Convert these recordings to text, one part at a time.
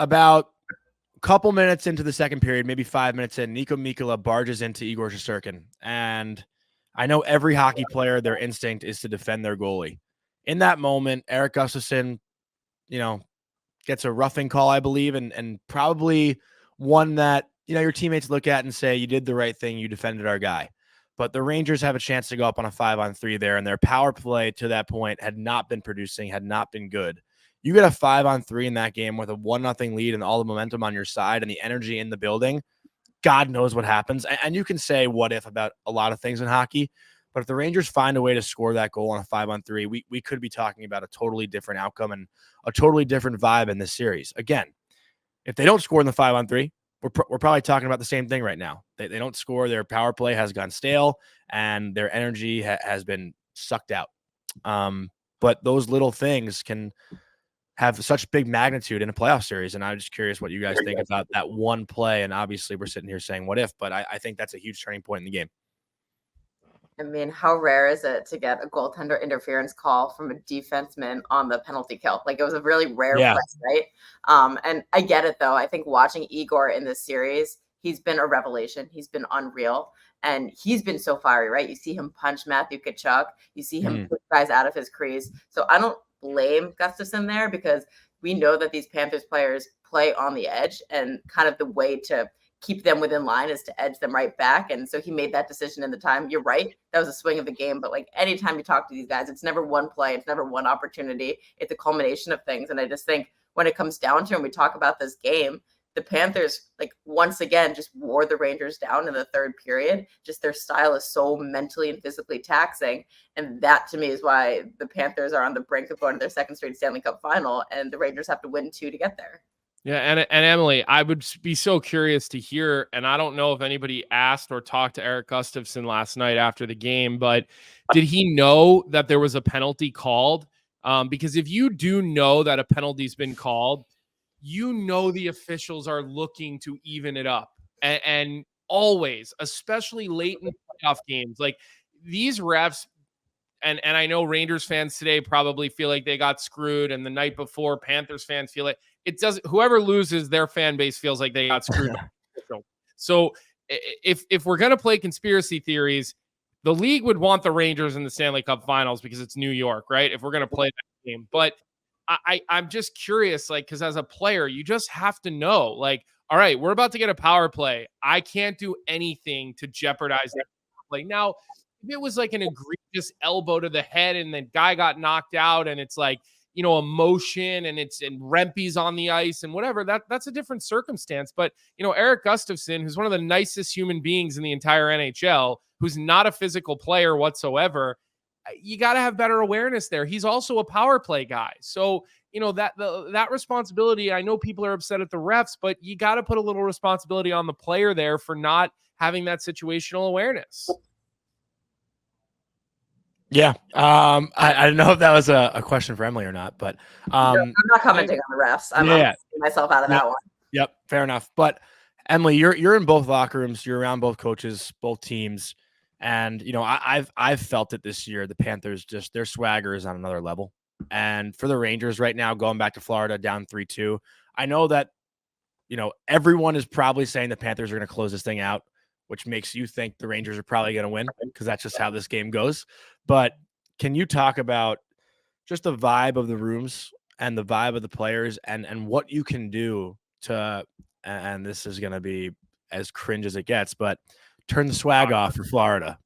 about a couple minutes into the second period, maybe 5 minutes in, Nico Mikkola barges into Igor Shesterkin. And I know every hockey player, their instinct is to defend their goalie. In that moment, Erik Gustafsson, gets a roughing call, I believe, and probably one that, your teammates look at and say, you did the right thing, you defended our guy. But the Rangers have a chance to go up on a 5-on-3 there, and their power play to that point had not been producing, had not been good. You get a 5-on-3 in that game with a 1-0 lead and all the momentum on your side and the energy in the building. God knows what happens. And you can say what if about a lot of things in hockey, but if the Rangers find a way to score that goal on a 5-on-3, we could be talking about a totally different outcome and a totally different vibe in this series. Again, if they don't score in the 5-on-3, we're probably talking about the same thing right now. They don't score. Their power play has gone stale, and their energy has been sucked out. But those little things can have such big magnitude in a playoff series. And I'm just curious what you guys think about that one play. And obviously we're sitting here saying what if, but I think that's a huge turning point in the game. I mean, how rare is it to get a goaltender interference call from a defenseman on the penalty kill? Like, it was a really rare play, right? And I get it, though. I think watching Igor in this series, he's been a revelation. He's been unreal. And he's been so fiery, right? You see him punch Matthew Tkachuk. You see him push guys out of his crease. So I don't blame Gustafsson there, because we know that these Panthers players play on the edge, and kind of the way to keep them within line is to edge them right back. And so he made that decision in the time. You're right. That was a swing of the game. But like, anytime you talk to these guys, it's never one play. It's never one opportunity. It's a culmination of things. And I just think when it comes down to, and we talk about this game, the Panthers, like, once again, just wore the Rangers down in the third period. Just their style is so mentally and physically taxing. And that, to me, is why the Panthers are on the brink of going to their second straight Stanley Cup final, and the Rangers have to win 2 to get there. Yeah, and Emily, I would be so curious to hear, and I don't know if anybody asked or talked to Erik Gustafsson last night after the game, but did he know that there was a penalty called? Because if you do know that a penalty's been called, the officials are looking to even it up. And always, especially late in playoff games, like, these refs, and I know Rangers fans today probably feel like they got screwed, and the night before Panthers fans feel it doesn't. Whoever loses, their fan base feels like they got screwed. So if we're going to play conspiracy theories, the league would want the Rangers in the Stanley Cup Finals because it's New York, right? If we're going to play that game. But I'm just curious, like, because as a player, you just have to know, like, all right, we're about to get a power play. I can't do anything to jeopardize that play. Now, if it was like an egregious elbow to the head and the guy got knocked out, and it's like, emotion, and Rempe's on the ice and whatever, that's a different circumstance. But, Erik Gustafsson, who's one of the nicest human beings in the entire NHL, who's not a physical player whatsoever, you got to have better awareness there. He's also a power play guy. So, that responsibility, I know people are upset at the refs, but you got to put a little responsibility on the player there for not having that situational awareness. Yeah. I don't know if that was a question for Emily or not, but I'm not commenting on the refs. I'm taking myself out of that one. Yep. Fair enough. But Emily, you're in both locker rooms. You're around both coaches, both teams. And, I've felt it this year. The Panthers, just their swagger is on another level. And for the Rangers right now, going back to Florida down 3-2, I know that, everyone is probably saying the Panthers are going to close this thing out, which makes you think the Rangers are probably going to win, because that's just how this game goes. But can you talk about just the vibe of the rooms and the vibe of the players, and what you can do to, and this is going to be as cringe as it gets, but turn the swag off for Florida,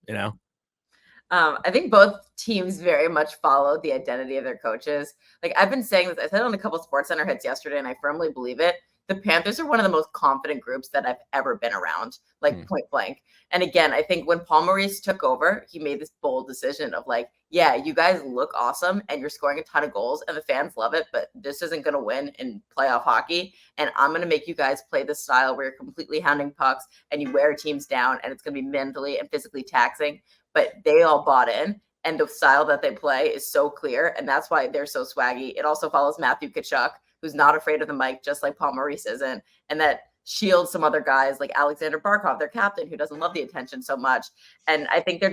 I think both teams very much follow the identity of their coaches. Like, I've been saying this, I said it on a couple SportsCenter hits yesterday, and I firmly believe it. The Panthers are one of the most confident groups that I've ever been around, like, point blank. And again, I think when Paul Maurice took over, he made this bold decision of like, yeah, you guys look awesome and you're scoring a ton of goals and the fans love it, but this isn't going to win in playoff hockey. And I'm going to make you guys play the style where you're completely hounding pucks and you wear teams down, and it's going to be mentally and physically taxing. But they all bought in, and the style that they play is so clear, and that's why they're so swaggy. It also follows Matthew Tkachuk, who's not afraid of the mic, just like Paul Maurice isn't, and that shields some other guys like Alexander Barkov, their captain, who doesn't love the attention so much. And I think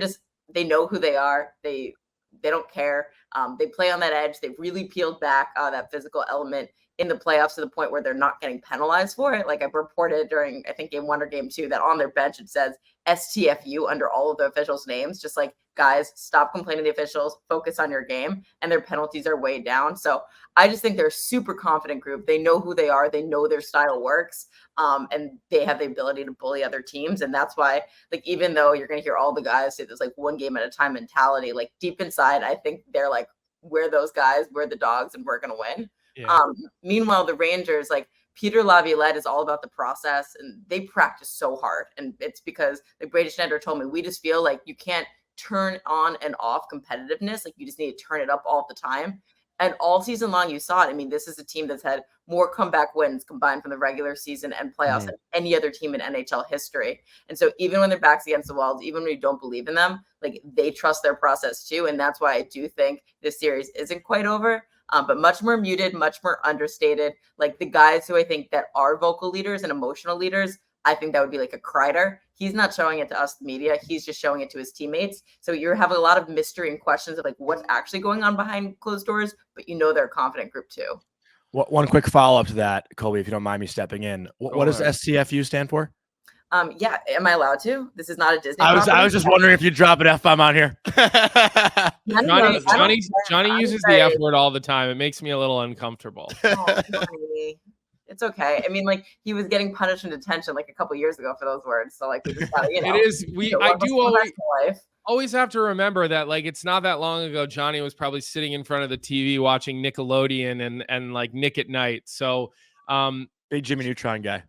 they know who they are. They don't care. They play on that edge. They've really peeled back that physical element in the playoffs to the point where they're not getting penalized for it. Like I reported during, I think, game 1 or game 2 that on their bench it says STFU under all of the officials' names. Just like, guys, stop complaining to the officials, focus on your game, and their penalties are way down. So I just think they're a super confident group. They know who they are. They know their style works. And they have the ability to bully other teams. And that's why, like, even though you're going to hear all the guys say there's like one game at a time mentality, like deep inside, I think they're like, we're those guys, we're the dogs, and we're going to win. Yeah. Meanwhile, the Rangers, like Peter Laviolette is all about the process, and they practice so hard. And it's because, like Brady Schneider told me, we just feel like you can't turn on and off competitiveness. Like you just need to turn it up all the time. And all season long, you saw it. I mean, this is a team that's had more comeback wins combined from the regular season and playoffs than any other team in NHL history. And so even when their backs against the walls, even when you don't believe in them, like they trust their process too. And that's why I do think this series isn't quite over, but much more muted, much more understated. Like the guys who I think that are vocal leaders and emotional leaders, I think that would be like a Kreider. He's not showing it to us, the media. He's just showing it to his teammates. So you're having a lot of mystery and questions of like what's actually going on behind closed doors, but you know they're a confident group too. One quick follow-up to that, Colby, if you don't mind me stepping in. What does STFU stand for? Yeah, am I allowed to? This is not a Disney. I was just wondering if you'd drop an F-bomb on here. Johnny uses the F word all the time. It makes me a little uncomfortable. Oh, it's okay. I mean, like he was getting punished in detention like a couple years ago for those words. So like, we just gotta, it is. I do always have to remember that like it's not that long ago. Johnny was probably sitting in front of the TV watching Nickelodeon and like Nick at Night. So big Jimmy Neutron guy.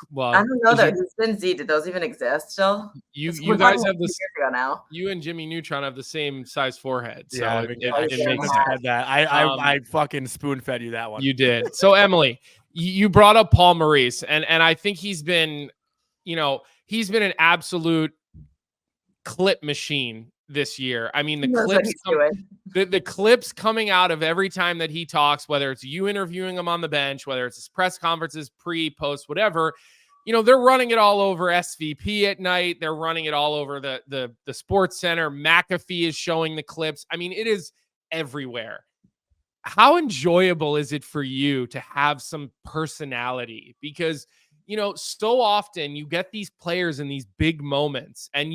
Well, I don't know though. Spin Z, did those even exist still? You guys have this now. You and Jimmy Neutron have the same size forehead. So yeah, it makes sense. I fucking spoon fed you that one. You did. So Emily, you brought up Paul Maurice, and I think he's been an absolute clip machine this year. I mean, the clips coming out of every time that he talks, whether it's you interviewing him on the bench, whether it's his press conferences, pre, post, whatever, they're running it all over SVP at night. They're running it all over the Sports Center. McAfee is showing the clips. I mean, it is everywhere. How enjoyable is it for you to have some personality? Because, so often you get these players in these big moments and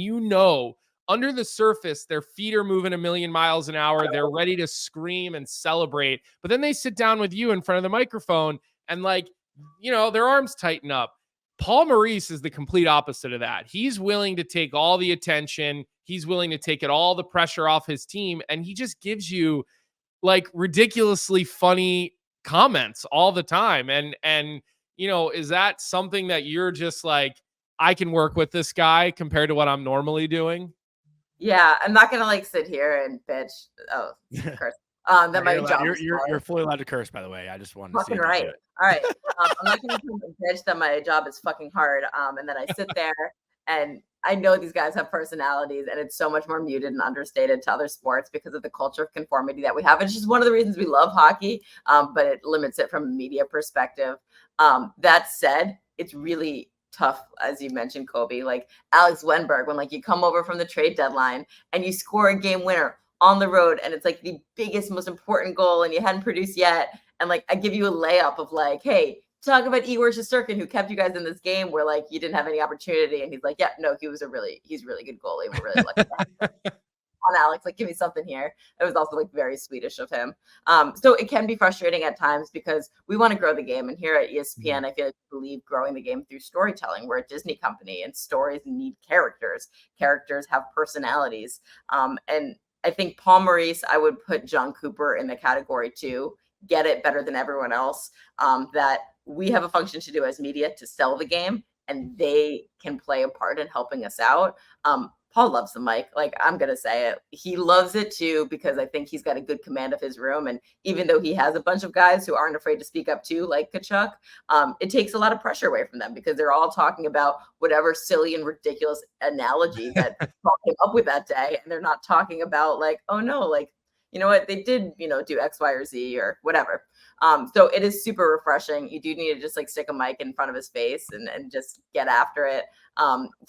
under the surface, their feet are moving a million miles an hour. They're ready to scream and celebrate. But then they sit down with you in front of the microphone and their arms tighten up. Paul Maurice is the complete opposite of that. He's willing to take all the attention. He's willing to take all the pressure off his team. And he just gives you like ridiculously funny comments all the time. And is that something that you're just like, I can work with this guy compared to what I'm normally doing? Yeah, I'm not gonna sit here and bitch. Oh, curse. That my job. You're fully allowed to curse, by the way. I just wanted to fucking right. All right. I'm not gonna bitch that my job is fucking hard. And then I sit there and I know these guys have personalities, and it's so much more muted and understated to other sports because of the culture of conformity that we have. It's just one of the reasons we love hockey, but it limits it from a media perspective. That said, it's really tough, as you mentioned, Kobe, like Alex Wenberg, when you come over from the trade deadline and you score a game winner on the road and it's like the biggest, most important goal and you hadn't produced yet. And I give you a layup of hey, talk about Igor Shesterkin, who kept you guys in this game where you didn't have any opportunity. And he's like, yeah, no, he's really good goalie. We're really lucky to have him. On Alex, give me something here. It was also very Swedish of him. So it can be frustrating at times because we want to grow the game. And here at ESPN, I feel we believe growing the game through storytelling. We're a Disney company and stories need characters. Characters have personalities. And I think Paul Maurice, I would put John Cooper in the category too. Get it better than everyone else. That we have a function to do as media to sell the game, and they can play a part in helping us out. Paul loves the mic. I'm going to say it. He loves it too, because I think he's got a good command of his room. And even though he has a bunch of guys who aren't afraid to speak up too, like Tkachuk, it takes a lot of pressure away from them because they're all talking about whatever silly and ridiculous analogy that Paul came up with that day. And they're not talking about oh no, you know what, they did, do X, Y, or Z or whatever. So it is super refreshing. You do need to just stick a mic in front of his face and just get after it.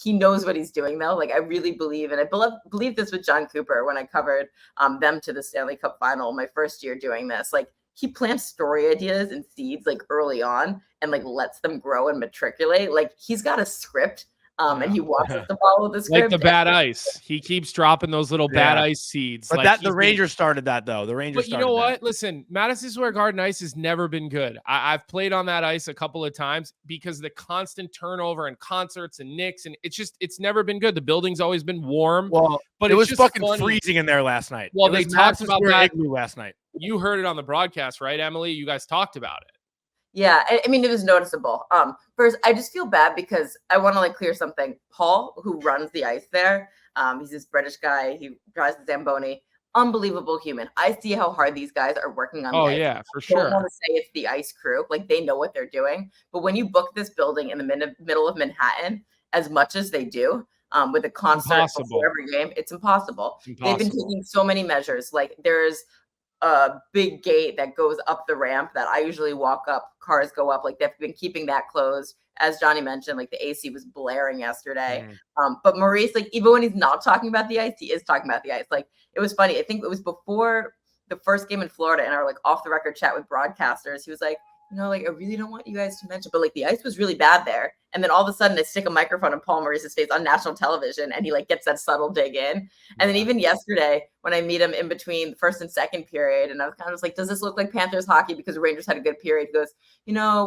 He knows what he's doing though. I really believe, and I believe this with John Cooper when I covered them to the Stanley Cup final my first year doing this. he plants story ideas and seeds like early on and like lets them grow and matriculate. Like he's got a script. And he wants us to follow the script. Like the bad ice. He keeps dropping those little bad ice seeds. But like the Rangers started that, though. The Rangers But you know what? Listen, Madison Square Garden ice has never been good. I've played on that ice a couple of times because the constant turnover and concerts and Knicks, and it's never been good. The building's always been warm. Well, but it was fucking funny. freezing in there last night. Well, they talked about that last night. You heard it on the broadcast, right, Emily? You guys talked about it. Yeah, I mean, it was noticeable. First, I just feel bad because I want to like clear something. Paul, who runs the ice there, he's this British guy. He drives the Zamboni. Unbelievable human. I see how hard these guys are working on the ice. Yeah, for I don't sure. want to say it's the ice crew. Like, they know what they're doing. But when you book this building in the middle of Manhattan, as much as they do, with a concert before every game, it's impossible. They've been taking so many measures. Like, there's a big gate that goes up the ramp that I usually walk up. Cars go up. Like, they've been keeping that closed. As Johnny mentioned, like the AC was blaring yesterday. But Maurice, like, even when he's not talking about the ice, he is talking about the ice. Like, it was funny. I think it was before the first game in Florida in our like off the record chat with broadcasters. He was like, like, I really don't want you guys to mention, but like the ice was really bad there. And then all of a sudden they stick a microphone in Paul Maurice's face on national television and he like gets that subtle dig in. And then even yesterday when I meet him in between the first and second period, and I was kind of just like, does this look like Panthers hockey? Because the Rangers had a good period. He goes,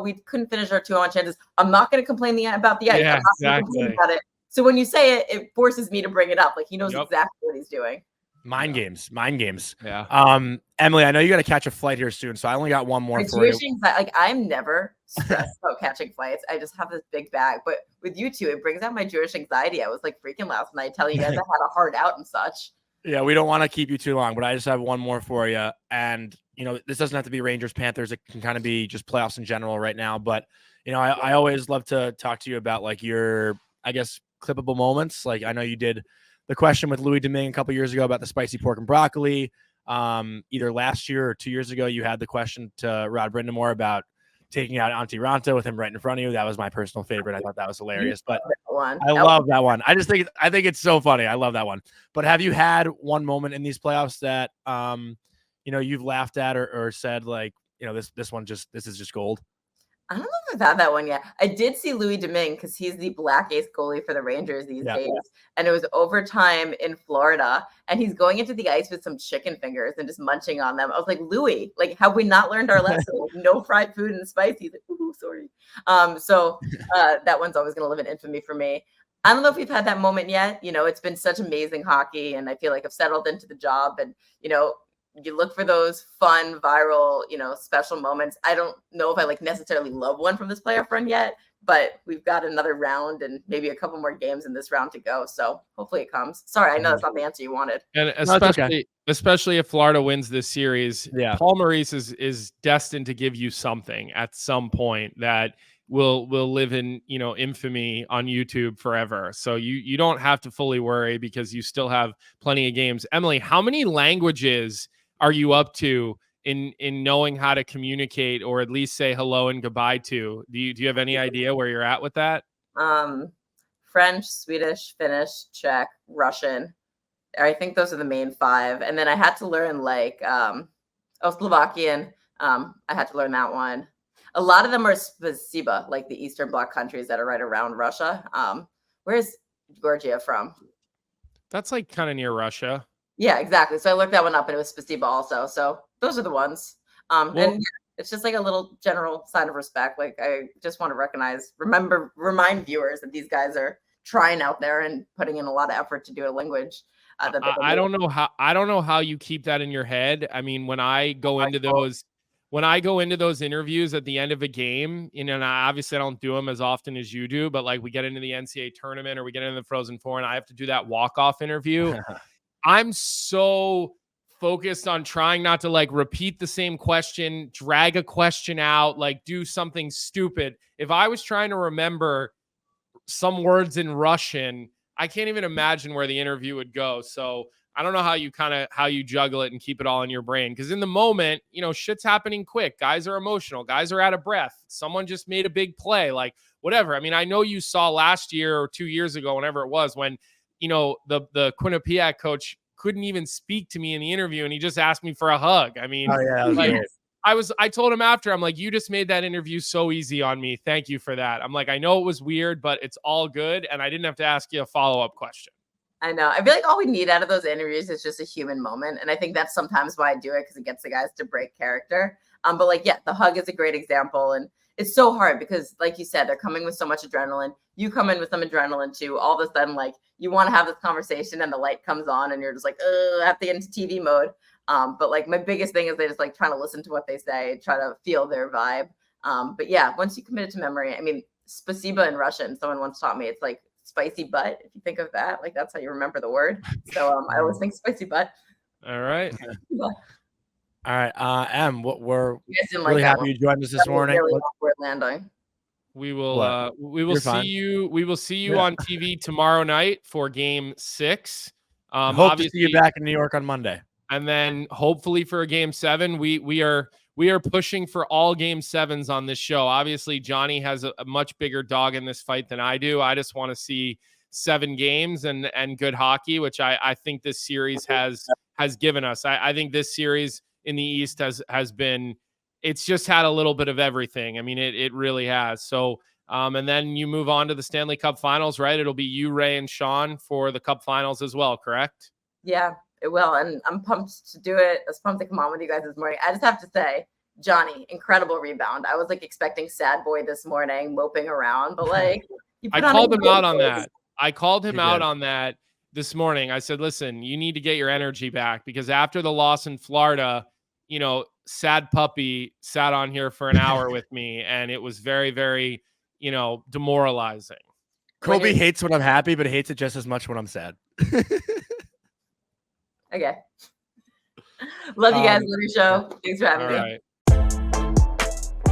we couldn't finish our 2-on chances. I'm not going to complain about the ice. Yeah, I'm not going to complain about it. So when you say it, it forces me to bring it up. Like he knows exactly what he's doing. Mind games. Yeah. Emily, I know you got to catch a flight here soon, so I only got one more for you. Like I'm never stressed about catching flights. I just have this big bag. But with you two, it brings out my Jewish anxiety. I was like freaking last night telling you guys I had a hard out and such. Yeah, we don't want to keep you too long, but I just have one more for you. And this doesn't have to be Rangers, Panthers. It can kind of be just playoffs in general right now. But I always love to talk to you about like your, I guess, clippable moments. Like I know you did the question with Louis Domingue a couple years ago about the spicy pork and broccoli. Either last year or 2 years ago, you had the question to Rod Brindamore about taking out Auntie Ranta with him right in front of you. That was my personal favorite. I thought that was hilarious, but I love that one. I think it's so funny. I love that one. But have you had one moment in these playoffs that, you've laughed at or said like, this is just gold? I don't know if I've had that one yet. I did see Louis Domingue because he's the black ace goalie for the Rangers these days. And it was overtime in Florida. And he's going into the ice with some chicken fingers and just munching on them. I was like, Louis, like, have we not learned our lesson? No fried food and spicy. He's like, ooh, sorry. So that one's always going to live in infamy for me. I don't know if we've had that moment yet. It's been such amazing hockey. And I feel like I've settled into the job. And, you look for those fun, viral, special moments. I don't know if I like necessarily love one from this playoff run yet, but we've got another round and maybe a couple more games in this round to go. So hopefully it comes. Sorry, I know that's not the answer you wanted. And especially if Florida wins this series, Paul Maurice is destined to give you something at some point that will live in infamy on YouTube forever. So you don't have to fully worry because you still have plenty of games. Emily, how many languages are you up to in knowing how to communicate or at least say hello and goodbye to? Do you have any idea where you're at with that? French, Swedish, Finnish, Czech, Russian. I think those are the main 5. And then I had to learn like Slovakian. I had to learn that one. A lot of them are spasiba, like the Eastern Bloc countries that are right around Russia. Where's Georgia from? That's like kind of near Russia. Yeah, exactly. So I looked that one up and it was spasiba also. So those are the ones. And it's just like a little general sign of respect. Like I just want to remind viewers that these guys are trying out there and putting in a lot of effort to do a language. I don't know how you keep that in your head. I mean, when I go into those interviews at the end of a game, and obviously I don't do them as often as you do, but like we get into the NCAA tournament or we get into the Frozen Four and I have to do that walk-off interview. I'm so focused on trying not to like repeat the same question, drag a question out, like do something stupid. If I was trying to remember some words in Russian, I can't even imagine where the interview would go. So I don't know how you juggle it and keep it all in your brain. Because in the moment, shit's happening quick. Guys are emotional. Guys are out of breath. Someone just made a big play, like whatever. I mean, I know you saw last year or 2 years ago, whenever it was, when, the Quinnipiac coach couldn't even speak to me in the interview and he just asked me for a hug. I mean, I told him after, I'm like, you just made that interview so easy on me. Thank you for that. I'm like, I know it was weird, but it's all good. And I didn't have to ask you a follow-up question. I know. I feel like all we need out of those interviews is just a human moment. And I think that's sometimes why I do it, because it gets the guys to break character. But like, yeah, the hug is a great example. And it's so hard because, like you said, they're coming with so much adrenaline. You come in with some adrenaline too. All of a sudden, like, you want to have this conversation and the light comes on and you're just like, I have to get into TV mode. But like, my biggest thing is they just like trying to listen to what they say, try to feel their vibe. But yeah, once you commit it to memory, I mean, spasiba in Russian, someone once taught me, it's like spicy butt. If you think of that, like, that's how you remember the word. So I always think spicy butt. All right. All right, we're really like happy you joined us this morning. Really awkward landing. We will see you. We will see you on TV tomorrow night for Game 6. Hope to see you back in New York on Monday, and then hopefully for a Game 7. We are pushing for all Game 7s on this show. Obviously, Johnny has a much bigger dog in this fight than I do. I just want to see 7 games and good hockey, which I think this series has given us. I think this series in the East has been, it's just had a little bit of everything. I mean, it really has. So, and then you move on to the Stanley Cup Finals, right? It'll be you, Ray, and Sean for the Cup Finals as well, correct? Yeah, it will. And I'm pumped to do it. I was pumped to come on with you guys this morning. I just have to say, Johnny, incredible rebound. I was like expecting sad boy this morning, moping around, but like, I called him out on that. I called him out on that this morning. I said, listen, you need to get your energy back, because after the loss in Florida, sad puppy sat on here for an hour with me, and it was very, very, demoralizing. Kobe hates when I'm happy, but hates it just as much when I'm sad. Okay. Love you guys. Love your show. Thanks for having me. Right.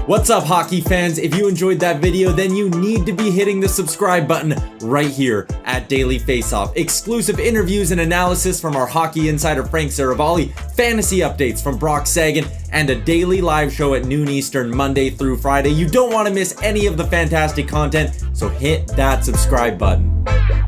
What's up, hockey fans? If you enjoyed that video, then you need to be hitting the subscribe button right here at Daily Faceoff. Exclusive interviews and analysis from our hockey insider Frank Saravalli, fantasy updates from Brock Sagan, and a daily live show at noon Eastern Monday through Friday. You don't want to miss any of the fantastic content, so hit that subscribe button.